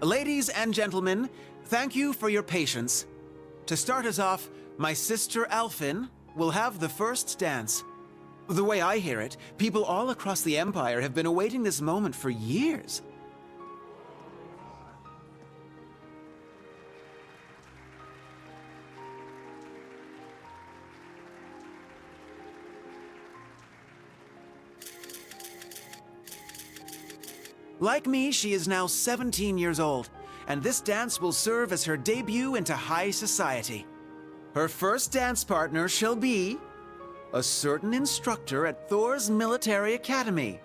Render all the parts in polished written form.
Ladies and gentlemen, thank you for your patience. To start us off, my sister Alfin will have the first dance. The way I hear it, people all across the Empire have been awaiting this moment for years. Like me, she is now 17 years old, and this dance will serve as her debut into high society. Her first dance partner shall be a certain instructor at Thor's military academy.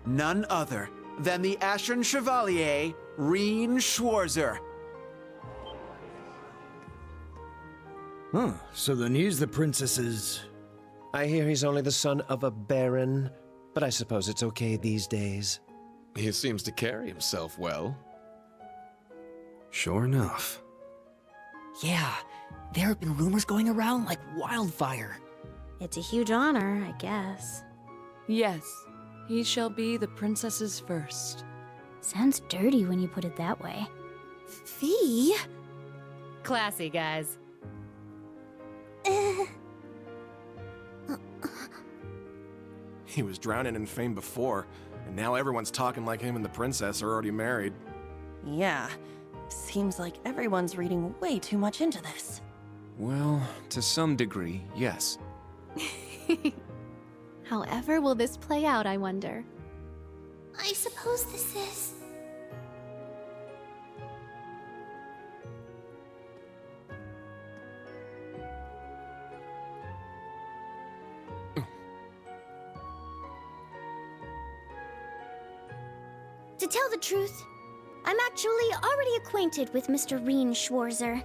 None other than the Ashen Chevalier, Reen Schwarzer. Huh, so then he's the princess's... I hear he's only the son of a baron, but I suppose it's okay these days. He seems to carry himself well. Sure enough. Yeah, there have been rumors going around like wildfire. It's a huge honor, I guess. Yes, he shall be the princess's first. Sounds dirty when you put it that way. Fee? Classy, guys. He was drowning in fame before, and now everyone's talking like him and the princess are already married. Yeah, seems like everyone's reading way too much into this. Well, to some degree, yes. However will this play out, I wonder? I suppose this is... To tell the truth, I'm actually already acquainted with Mr. Reen Schwarzer.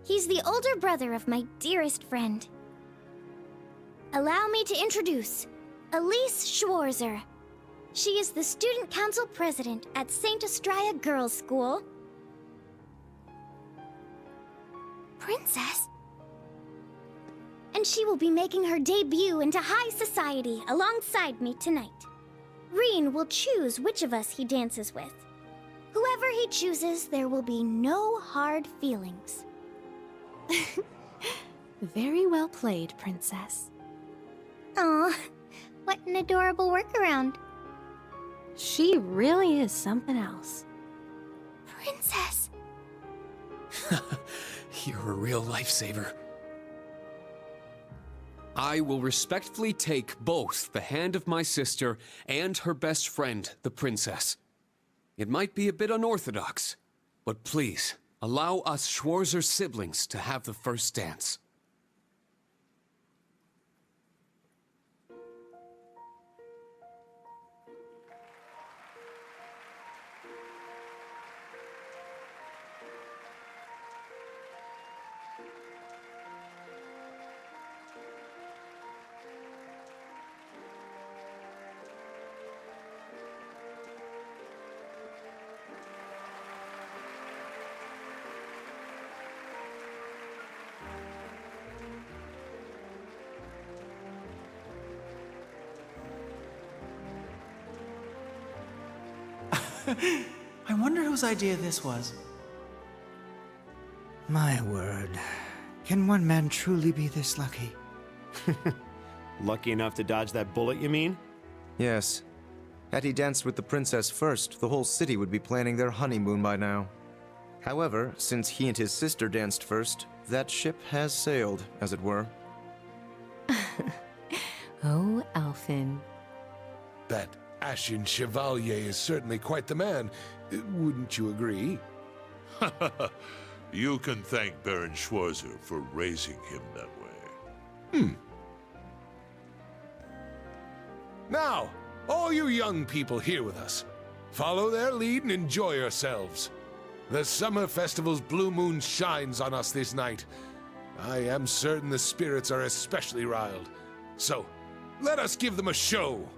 He's the older brother of my dearest friend. Allow me to introduce Elise Schwarzer. She is the Student Council President at St. Estraya Girls' School. Princess? And she will be making her debut into high society alongside me tonight. Reen will choose which of us he dances with. Whoever he chooses, there will be no hard feelings. Very well played, Princess. Aw, what an adorable workaround. She really is something else. Princess. You're a real lifesaver. I will respectfully take both the hand of my sister and her best friend, the princess. It might be a bit unorthodox, but please, allow us Schwarzer siblings to have the first dance. I wonder whose idea this was. My word. Can one man truly be this lucky? Lucky enough to dodge that bullet, you mean? Yes. Had he danced with the princess first, the whole city would be planning their honeymoon by now. However, since he and his sister danced first, that ship has sailed, as it were. Oh, Alfin. That Ashen Chevalier is certainly quite the man. Wouldn't you agree? You can thank Baron Schwarzer for raising him that way. Now, all you young people here with us, follow their lead and enjoy yourselves. The Summer Festival's blue moon shines on us this night. I am certain the spirits are especially riled. So, let us give them a show.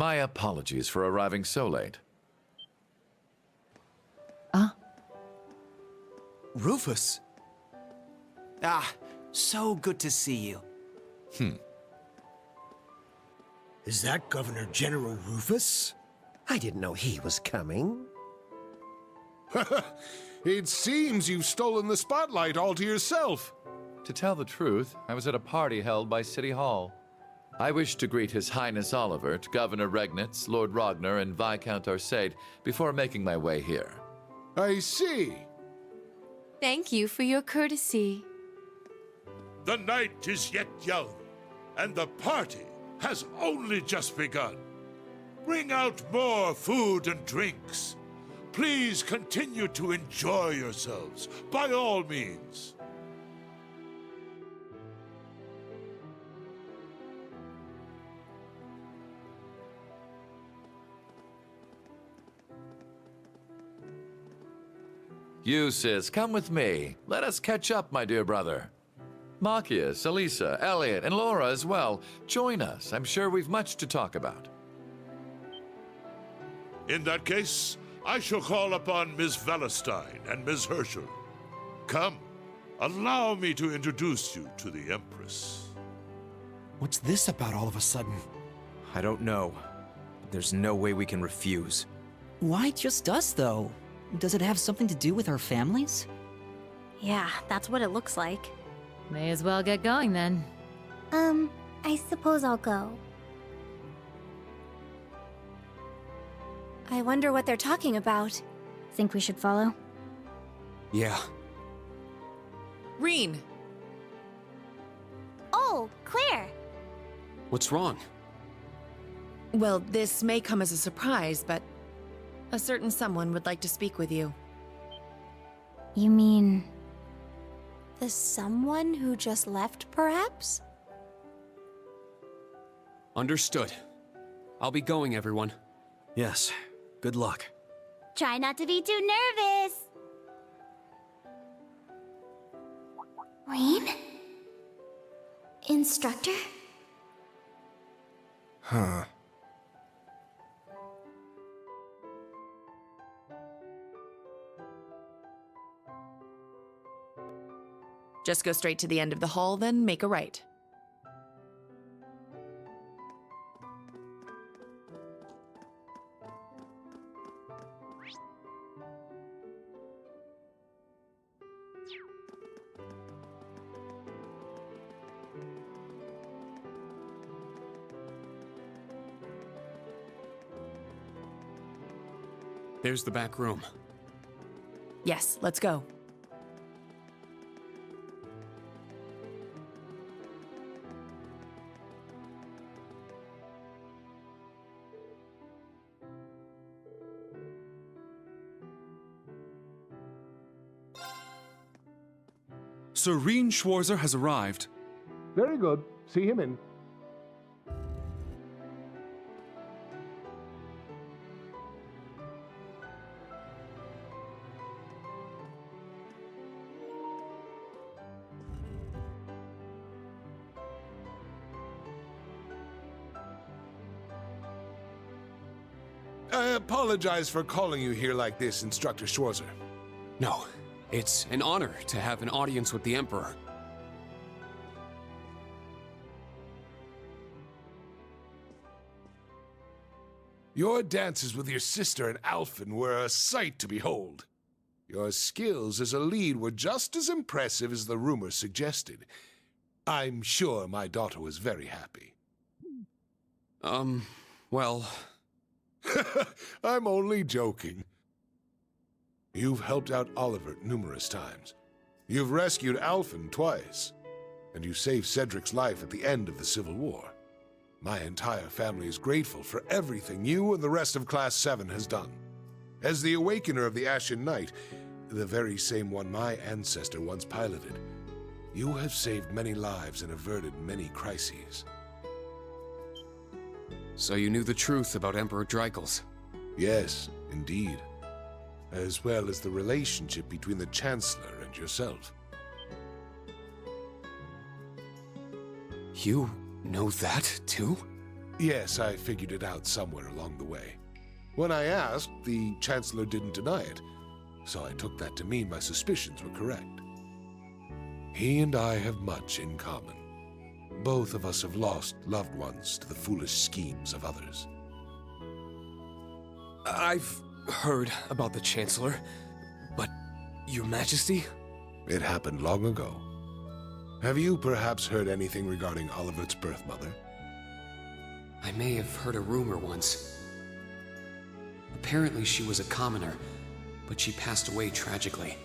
My apologies for arriving so late. Rufus. Ah, so good to see you. Is that Governor General Rufus? I didn't know he was coming. It seems you've stolen the spotlight all to yourself. To tell the truth, I was at a party held by City Hall. I wish to greet His Highness Olivert, Governor Regnitz, Lord Ragnar, and Viscount Arcade before making my way here. I see. Thank you for your courtesy. The night is yet young, and the party has only just begun. Bring out more food and drinks. Please continue to enjoy yourselves, by all means. Eustace, come with me. Let us catch up, my dear brother. Marcius, Elisa, Elliot, and Laura as well. Join us. I'm sure we've much to talk about. In that case, I shall call upon Ms. Valestein and Ms. Herschel. Come, allow me to introduce you to the Empress. What's this about all of a sudden? I don't know, but there's no way we can refuse. Why just us, though? Does it have something to do with our families? Yeah, that's what it looks like. May as well get going then. I suppose I'll go. I wonder what they're talking about. Think we should follow? Yeah. Reen! Oh, Claire! What's wrong? Well, this may come as a surprise, but a certain someone would like to speak with you. You mean... The someone who just left, perhaps? Understood. I'll be going, everyone. Yes. Good luck. Try not to be too nervous. Rean? Instructor? Huh. Just go straight to the end of the hall, then make a right. There's the back room. Yes, let's go. Sir Rean Schwarzer has arrived. Very good. See him in. I apologize for calling you here like this, Instructor Schwarzer. No, it's an honor to have an audience with the Emperor. Your dances with your sister and Alphen were a sight to behold. Your skills as a lead were just as impressive as the rumor suggested. I'm sure my daughter was very happy. Well... I'm only joking. You've helped out Olivert numerous times. You've rescued Alphen twice. And you saved Cedric's life at the end of the Civil War. My entire family is grateful for everything you and the rest of Class 7 has done. As the Awakener of the Ashen Knight, the very same one my ancestor once piloted, you have saved many lives and averted many crises. So you knew the truth about Emperor Dreikels? Yes, indeed. As well as the relationship between the Chancellor and yourself. You know that, too? Yes, I figured it out somewhere along the way. When I asked, the Chancellor didn't deny it, so I took that to mean my suspicions were correct. He and I have much in common. Both of us have lost loved ones to the foolish schemes of others. I've heard about the Chancellor, but Your Majesty? It happened long ago. Have you perhaps heard anything regarding Olivert's birth mother? I may have heard a rumor once. Apparently she was a commoner, but she passed away tragically.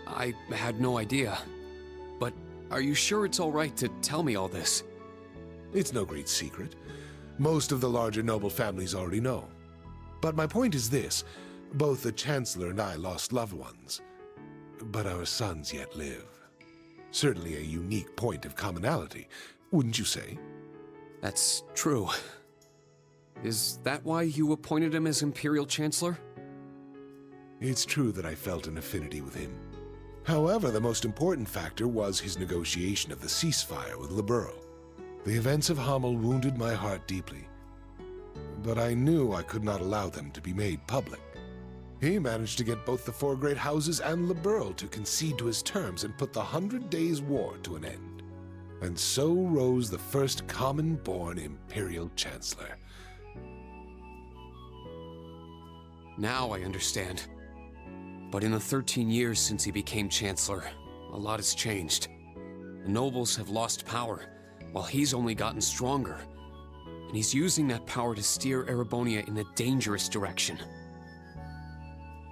I had no idea. But are you sure it's all right to tell me all this? It's no great secret. Most of the larger noble families already know. But my point is this. Both the Chancellor and I lost loved ones. But our sons yet live. Certainly a unique point of commonality, wouldn't you say? That's true. Is that why you appointed him as Imperial Chancellor? It's true that I felt an affinity with him. However, the most important factor was his negotiation of the ceasefire with Liberl. The events of Hamel wounded my heart deeply, but I knew I could not allow them to be made public. He managed to get both the four great houses and Liberl to concede to his terms and put the 100 Days' War to an end. And so rose the first common-born Imperial Chancellor. Now I understand. But in the 13 years since he became Chancellor, a lot has changed. The nobles have lost power, while he's only gotten stronger. And he's using that power to steer Erebonia in a dangerous direction.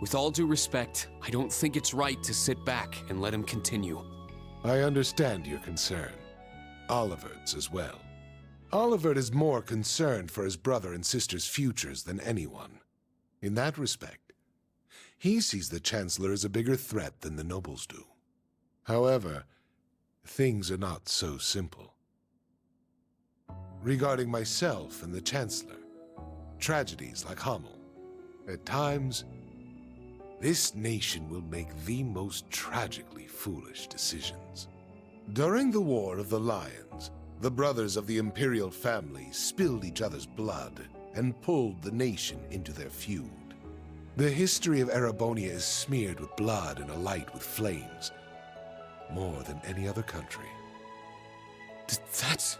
With all due respect, I don't think it's right to sit back and let him continue. I understand your concern. Olivert's as well. Olivert is more concerned for his brother and sister's futures than anyone. In that respect, he sees the Chancellor as a bigger threat than the nobles do. However, things are not so simple. Regarding myself and the Chancellor, tragedies like Hamel, at times, this nation will make the most tragically foolish decisions. During the War of the Lions, the brothers of the Imperial family spilled each other's blood and pulled the nation into their feud. The history of Erebonia is smeared with blood and alight with flames, more than any other country. That's...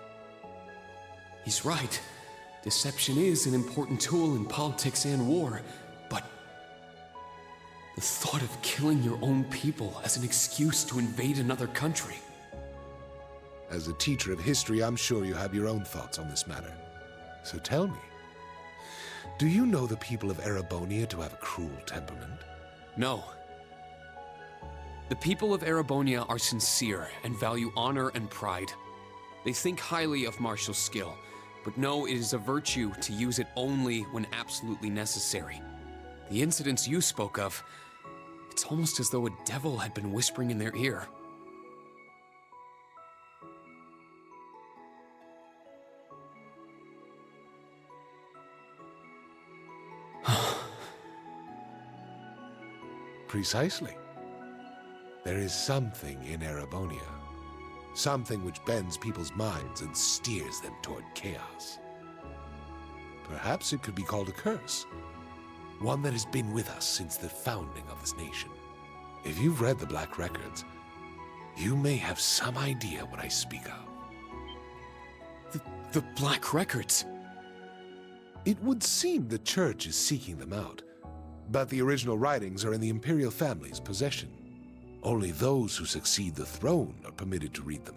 He's right. Deception is an important tool in politics and war, but... The thought of killing your own people as an excuse to invade another country. As a teacher of history, I'm sure you have your own thoughts on this matter. So tell me, do you know the people of Erebonia to have a cruel temperament? No. The people of Erebonia are sincere and value honor and pride. They think highly of martial skill, but know it is a virtue to use it only when absolutely necessary. The incidents you spoke of, it's almost as though a devil had been whispering in their ear. Precisely. There is something in Erebonia. Something which bends people's minds and steers them toward chaos. Perhaps it could be called a curse. One that has been with us since the founding of this nation. If you've read the Black Records, you may have some idea what I speak of. The Black Records? It would seem the Church is seeking them out, but the original writings are in the Imperial family's possession. Only those who succeed the throne are permitted to read them.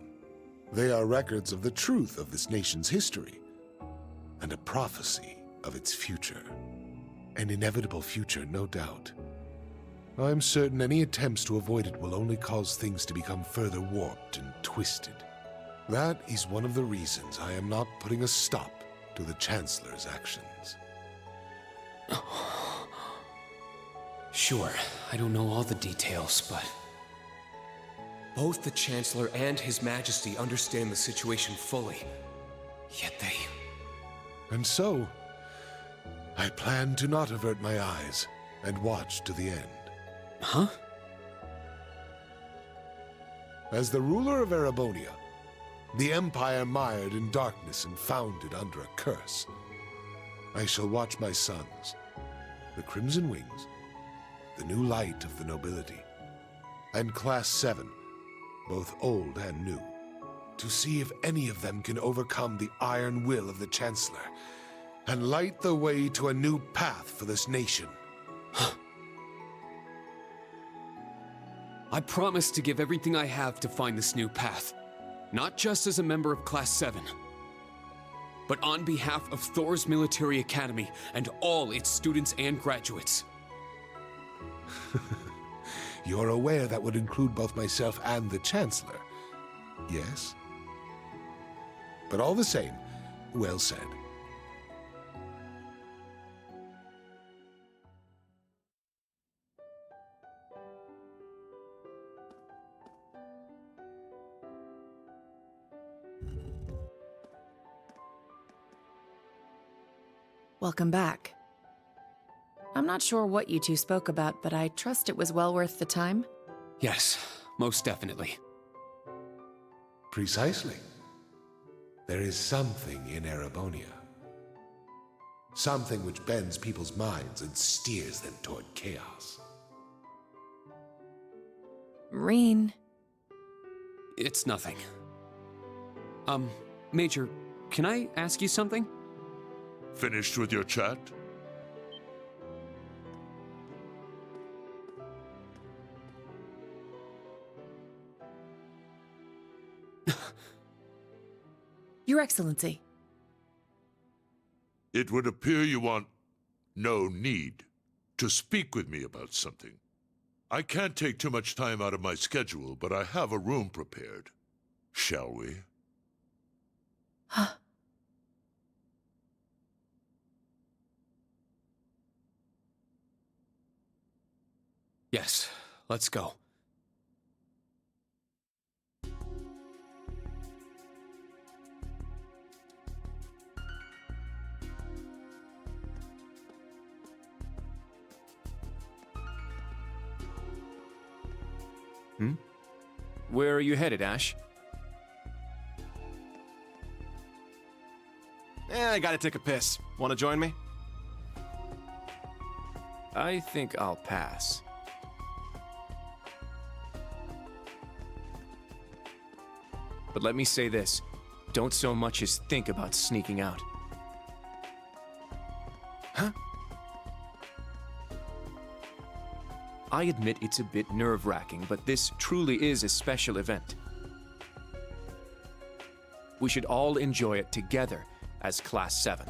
They are records of the truth of this nation's history, and a prophecy of its future. An inevitable future, no doubt. I'm certain any attempts to avoid it will only cause things to become further warped and twisted. That is one of the reasons I am not putting a stop to the Chancellor's actions. Sure, I don't know all the details, but both the Chancellor and His Majesty understand the situation fully. Yet they... And so, I plan to not avert my eyes and watch to the end. Huh? As the ruler of Erebonia, the Empire mired in darkness and founded under a curse, I shall watch my sons, the Crimson Wings, the new light of the nobility, and Class 7, both old and new, to see if any of them can overcome the iron will of the Chancellor and light the way to a new path for this nation. I promise to give everything I have to find this new path. Not just as a member of Class 7, but on behalf of Thor's Military Academy and all its students and graduates. You're aware that would include both myself and the Chancellor, yes? But all the same, well said. Welcome back. I'm not sure what you two spoke about, but I trust it was well worth the time. Yes, most definitely. Precisely. There is something in Erebonia. Something which bends people's minds and steers them toward chaos. Rean. It's nothing. Major, can I ask you something? Finished with your chat? Your Excellency. It would appear you want no need to speak with me about something. I can't take too much time out of my schedule, but I have a room prepared. Shall we? Huh? Yes, let's go. Where are you headed, Ash? I gotta take a piss. Wanna join me? I think I'll pass. But let me say this. Don't so much as think about sneaking out. Huh? I admit it's a bit nerve-wracking, but this truly is a special event. We should all enjoy it together as Class 7.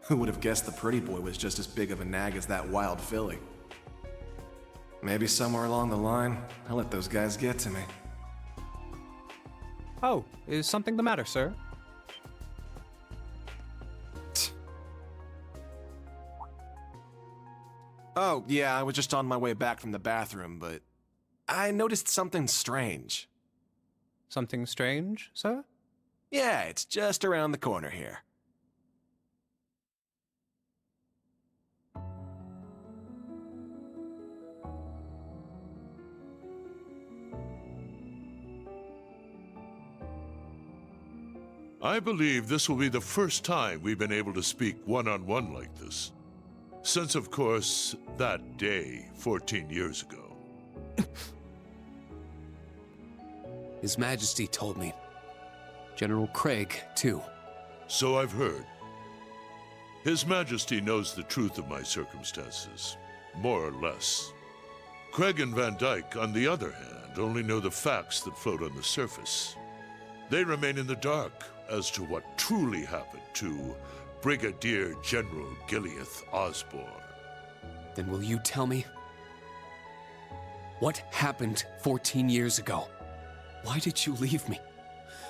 Who would have guessed the pretty boy was just as big of a nag as that wild filly? Maybe somewhere along the line, I'll let those guys get to me. Oh, is something the matter, sir? Oh, yeah, I was just on my way back from the bathroom, but I noticed something strange. Something strange, sir? Yeah, it's just around the corner here. I believe this will be the first time we've been able to speak one-on-one like this. Since, of course, that day 14 years ago. His Majesty told me. General Craig, too. So I've heard. His Majesty knows the truth of my circumstances, more or less. Craig and Van Dyke, on the other hand, only know the facts that float on the surface. They remain in the dark as to what truly happened to Brigadier General Gileath Osborne. Then will you tell me? What happened 14 years ago? Why did you leave me?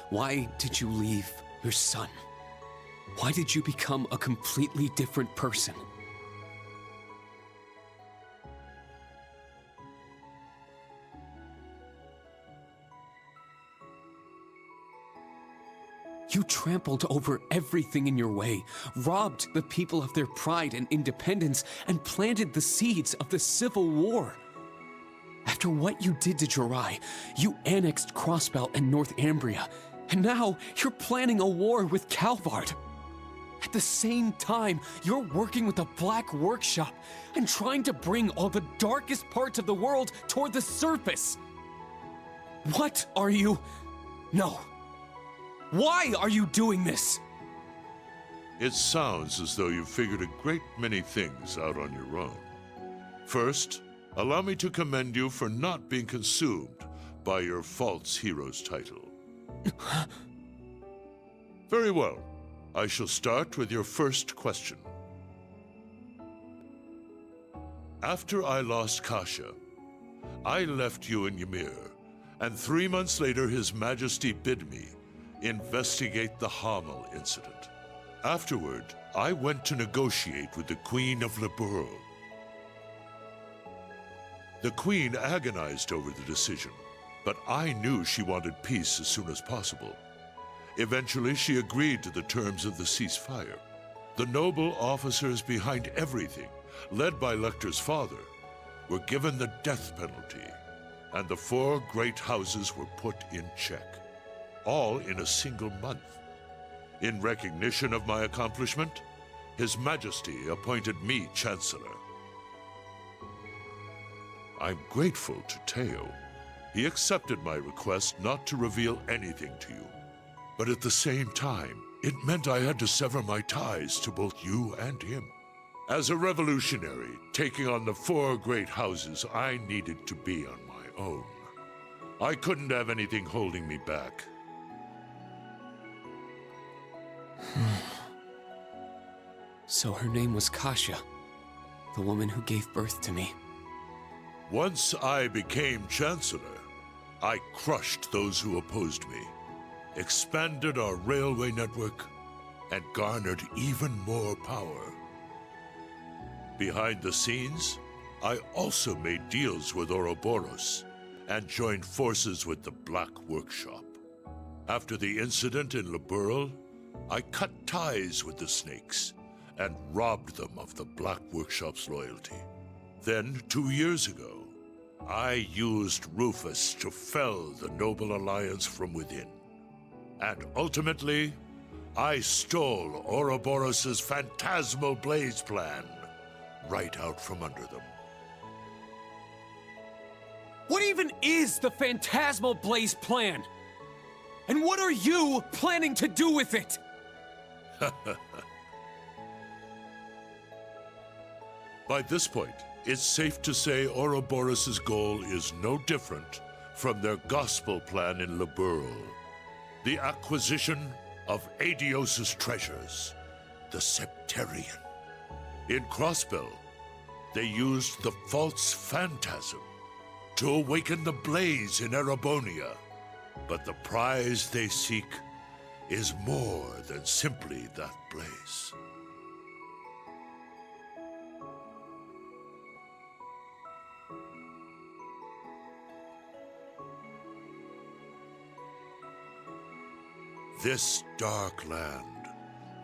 Why did you leave your son? Why did you become a completely different person? You trampled over everything in your way, robbed the people of their pride and independence, and planted the seeds of the Civil War. After what you did to Jirai, you annexed Crossbelt and Northumbria, and now you're planning a war with Calvard. At the same time, you're working with the Black Workshop and trying to bring all the darkest parts of the world toward the surface. What are you... No. Why are you doing this? It sounds as though you've figured a great many things out on your own. First, allow me to commend you for not being consumed by your false hero's title. Very well. I shall start with your first question. After I lost Kasha, I left you in Ymir, and 3 months later His Majesty bid me investigate the Hamel incident. Afterward, I went to negotiate with the Queen of Liberl. The Queen agonized over the decision, but I knew she wanted peace as soon as possible. Eventually, she agreed to the terms of the ceasefire. The noble officers behind everything, led by Lecter's father, were given the death penalty, and the 4 great houses were put in check. All in a single month. In recognition of my accomplishment, His Majesty appointed me Chancellor. I'm grateful to Teo. He accepted my request not to reveal anything to you. But at the same time, it meant I had to sever my ties to both you and him. As a revolutionary, taking on the 4 great houses, I needed to be on my own. I couldn't have anything holding me back. So her name was Kasha, the woman who gave birth to me. Once I became Chancellor, I crushed those who opposed me, expanded our railway network, and garnered even more power. Behind the scenes, I also made deals with Ouroboros and joined forces with the Black Workshop. After the incident in Liberl, I cut ties with the Snakes and robbed them of the Black Workshop's loyalty. Then, 2 years ago, I used Rufus to fell the Noble Alliance from within. And ultimately, I stole Ouroboros' phantasmal blaze plan right out from under them. What even is the Phantasmal Blaze plan? And what are you planning to do with it? By this point, it's safe to say Ouroboros' goal is no different from their gospel plan in Liberl. The acquisition of Aedios' treasures, the Septarian. In Crossbell, they used the false phantasm to awaken the blaze in Erebonia. But the prize they seek is more than simply that blaze. This dark land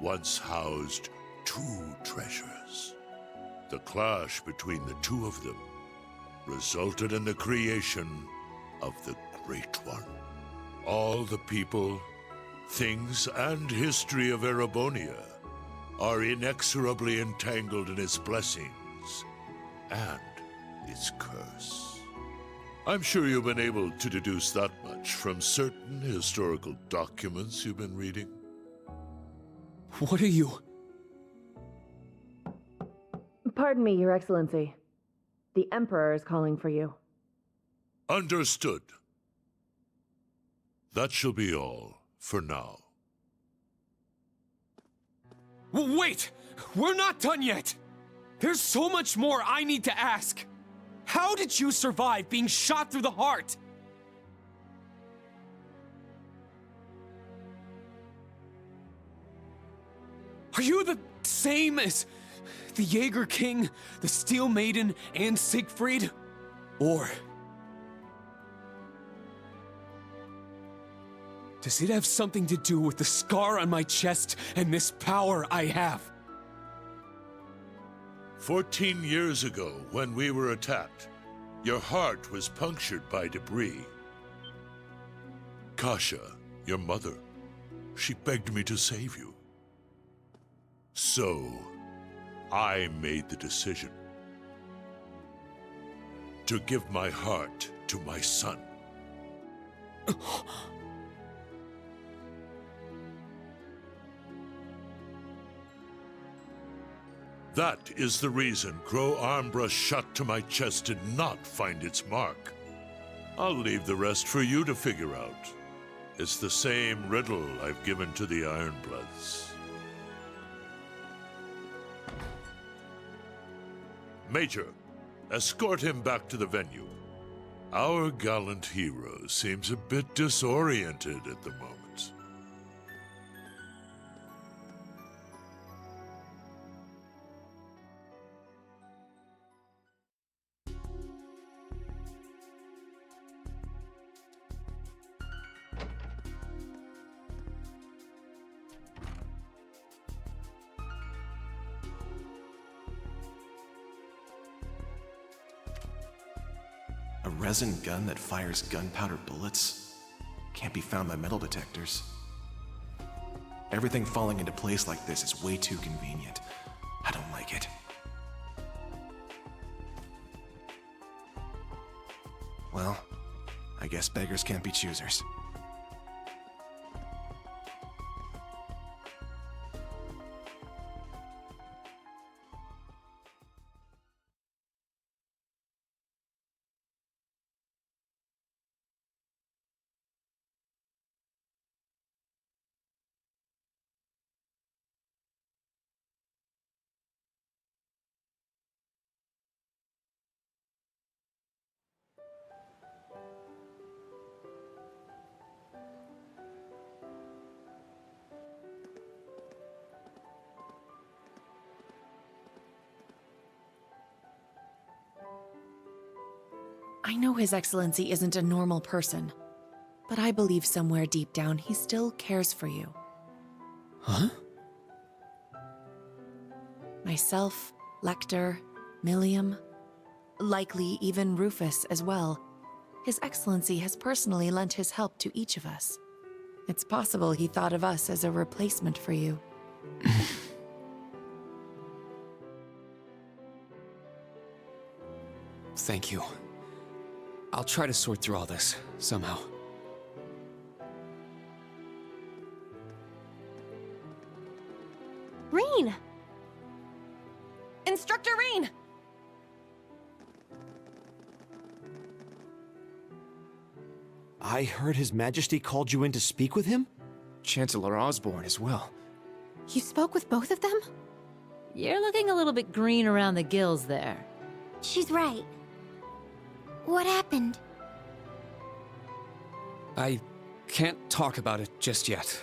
once housed two treasures. The clash between the two of them resulted in the creation of the Great One. All the people, things, and history of Erebonia are inexorably entangled in its blessings and its curse. I'm sure you've been able to deduce that much from certain historical documents you've been reading. What are you? Pardon me, Your Excellency. The Emperor is calling for you. Understood. That shall be all for now. Wait! We're not done yet! There's so much more I need to ask! How did you survive being shot through the heart? Are you the same as the Jaeger King, the Steel Maiden, and Siegfried? Or does it have something to do with the scar on my chest and this power I have? 14 years ago, when we were attacked, your heart was punctured by debris. Kasha, your mother, she begged me to save you. So, I made the decision to give my heart to my son. That is the reason Gro Armbrush shot to my chest did not find its mark. I'll leave the rest for you to figure out. It's the same riddle I've given to the Ironbloods. Major, escort him back to the venue. Our gallant hero seems a bit disoriented at the moment. A resin gun that fires gunpowder bullets? Can't be found by metal detectors. Everything falling into place like this is way too convenient. I don't like it. Well, I guess beggars can't be choosers. I know His Excellency isn't a normal person, but I believe somewhere deep down he still cares for you. Huh? Myself, Lecter, Millium, likely even Rufus as well. His Excellency has personally lent his help to each of us. It's possible he thought of us as a replacement for you. Thank you. I'll try to sort through all this, somehow. Rean! Instructor Rean! I heard His Majesty called you in to speak with him? Chancellor Osborne as well. You spoke with both of them? You're looking a little bit green around the gills there. She's right. What happened? I can't talk about it just yet.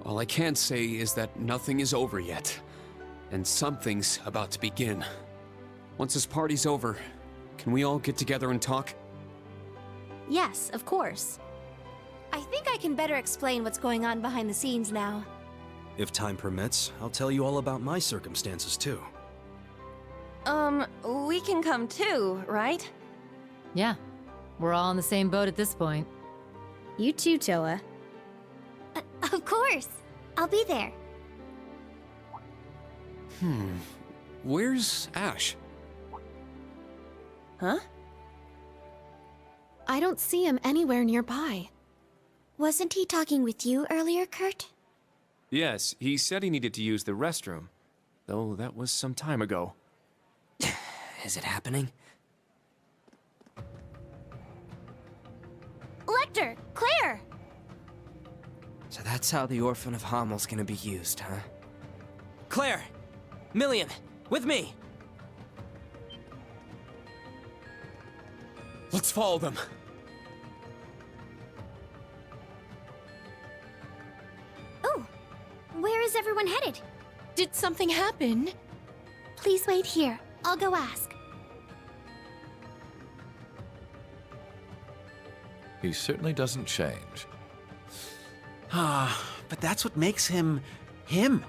All I can say is that nothing is over yet, and something's about to begin. Once this party's over, can we all get together and talk? Yes, of course. I think I can better explain what's going on behind the scenes now. If time permits, I'll tell you all about my circumstances too. We can come too, right? Yeah, we're all in the same boat at this point. You too, Toa. Of course. I'll be there. Where's Ash? Huh? I don't see him anywhere nearby. Wasn't he talking with you earlier, Kurt? Yes, he said he needed to use the restroom, though that was some time ago. Is it happening? Lecter! Claire! So that's how the Orphan of Hammel's gonna be used, huh? Claire! Milliam! With me! Let's follow them. Oh! Where is everyone headed? Did something happen? Please wait here. I'll go ask. He certainly doesn't change. But that's what makes him him.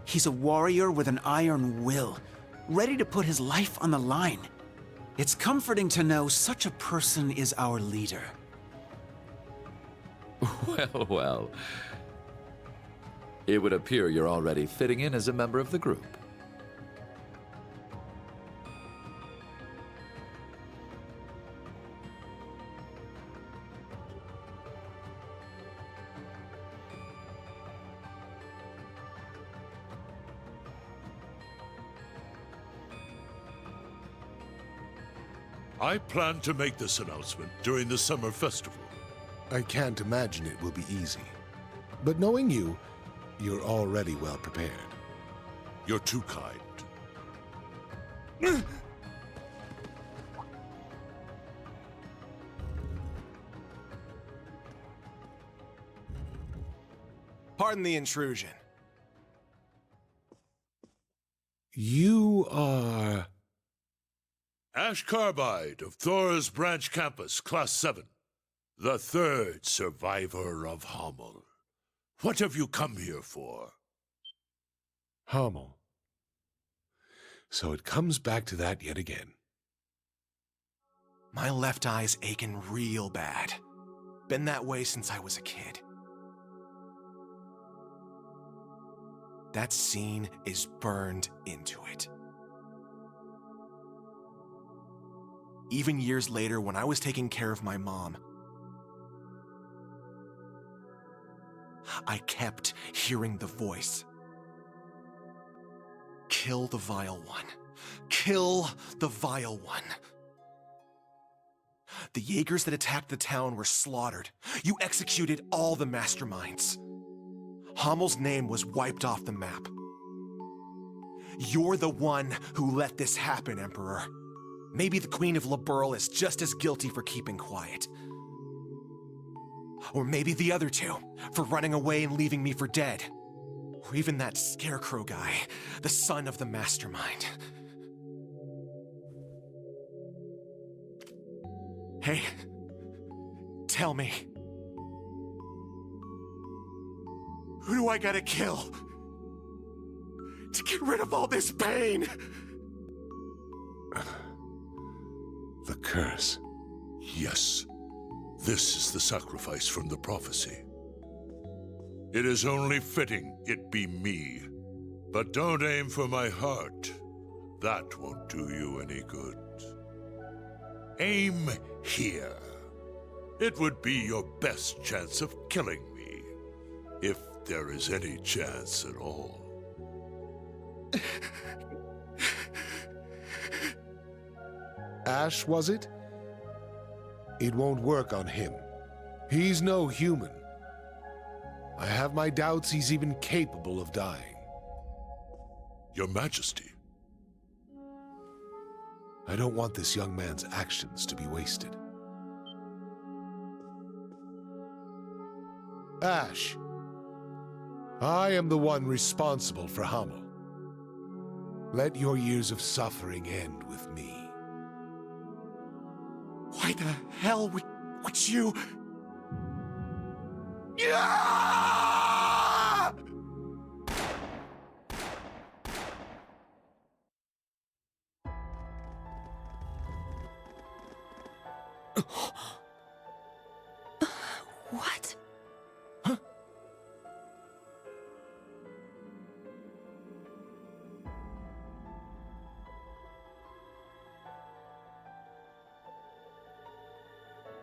He's a warrior with an iron will, ready to put his life on the line. It's comforting to know such a person is our leader. Well, well. It would appear you're already fitting in as a member of the group. I plan to make this announcement during the summer festival. I can't imagine it will be easy. But knowing you, you're already well prepared. You're too kind. Pardon the intrusion. You are... Ash Carbide of Thor's Branch Campus, Class 7. The third survivor of Hammel. What have you come here for? Hammel. So it comes back to that yet again. My left eye's aching real bad. Been that way since I was a kid. That scene is burned into it. Even years later, when I was taking care of my mom, I kept hearing the voice. Kill the Vile One. Kill the Vile One. The Jaegers that attacked the town were slaughtered. You executed all the masterminds. Hammel's name was wiped off the map. You're the one who let this happen, Emperor. Maybe the Queen of Liberl is just as guilty for keeping quiet. Or maybe the other two, for running away and leaving me for dead. Or even that Scarecrow guy, the son of the mastermind. Hey, tell me. Who do I gotta kill to get rid of all this pain? The curse. Yes. This is the sacrifice from the prophecy. It is only fitting it be me. But don't aim for my heart. That won't do you any good. Aim here. It would be your best chance of killing me. If there is any chance at all. Ash, was it? It won't work on him. He's no human. I have my doubts he's even capable of dying. Your Majesty. I don't want this young man's actions to be wasted. Ash, I am the one responsible for Hamel. Let your years of suffering end with me. Why the hell would you... What?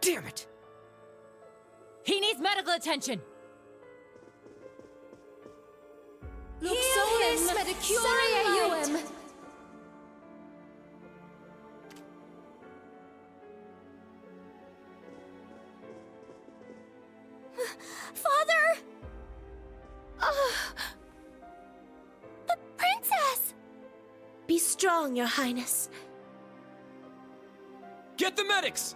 Damn it! He needs medical attention! Luxonis Medicuria Eum! Father! The princess! Be strong, Your Highness. Get the medics!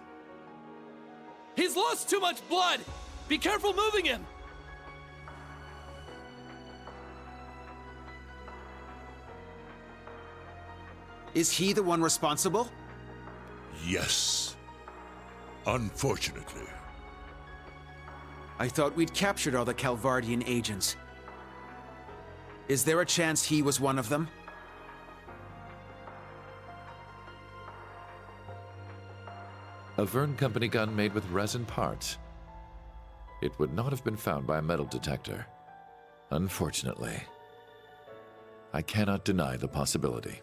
He's lost too much blood! Be careful moving him! Is he the one responsible? Yes. Unfortunately. I thought we'd captured all the Calvardian agents. Is there a chance he was one of them? A Vern Company gun made with resin parts. It would not have been found by a metal detector. Unfortunately. I cannot deny the possibility.